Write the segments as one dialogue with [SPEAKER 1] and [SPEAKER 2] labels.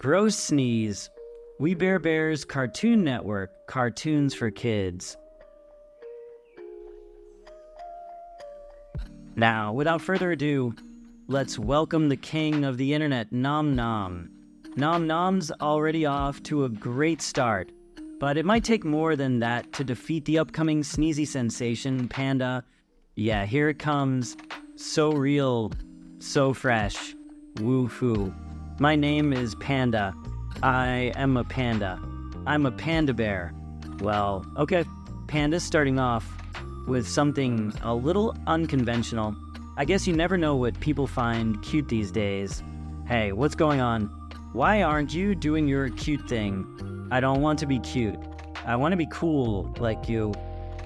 [SPEAKER 1] Gross Sneeze. We Bare Bears Cartoon Network, cartoons for kids. Now, without further ado, let's welcome the king of the internet, Nom Nom. Nom Nom's already off to a great start, but it might take more than that to defeat the upcoming sneezy sensation, Panda. Yeah, here it comes. So real, so fresh. Woo-hoo. My name is Panda. I am a panda. I'm a panda bear. Well, okay, Panda's starting off with something a little unconventional. I guess you never know what people find cute these days. Hey, what's going on? Why aren't you doing your cute thing? I don't want to be cute. I want to be cool like you.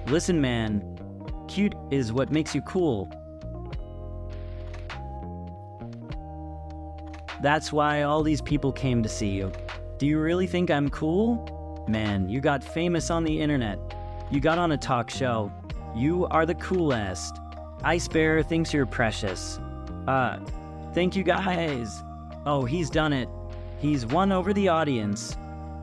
[SPEAKER 1] Listen, man, cute is what makes you cool. That's why all these people came to see you. Do you really think I'm cool? Man, you got famous on the internet. You got on a talk show. You are the coolest. Ice Bear thinks you're precious. Thank you guys. Oh, he's done it. He's won over the audience.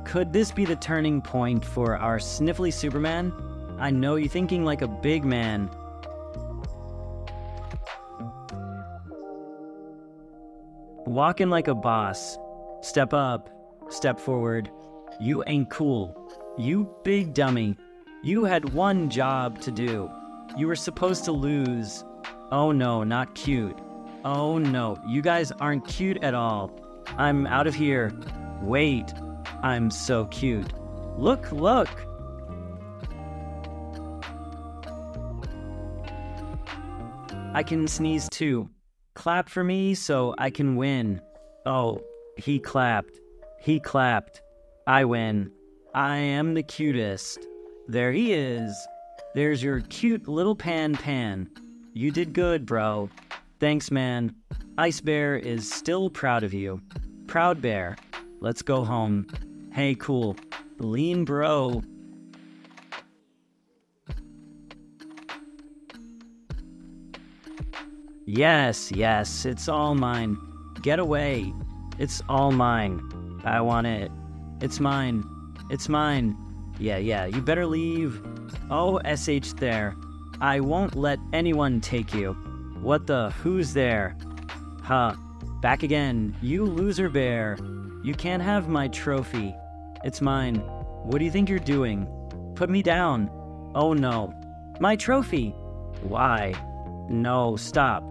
[SPEAKER 1] Could this be the turning point for our sniffly Superman? I know you're thinking like a big man. Walking like a boss. Step up, step forward. You ain't cool. You big dummy. You had one job to do. You were supposed to lose. Oh no, not cute. Oh no, you guys aren't cute at all. I'm out of here. Wait, I'm so cute. Look, look. I can sneeze too. Clap for me so I can win. Oh, he clapped. He clapped. I win. I am the cutest. There he is. There's your cute little Pan. You did good, bro. Thanks, man. Ice Bear is still proud of you. Proud Bear. Let's go home. Hey, cool. Lean bro. Yes, it's all mine. Get away. It's all mine. I want it. It's mine. It's mine. Yeah, you better leave. Oh, SH there. I won't let anyone take you. What the? Who's there? Huh. Back again. You loser bear. You can't have my trophy. It's mine. What do you think you're doing? Put me down. Oh no. My trophy. Why? No, stop.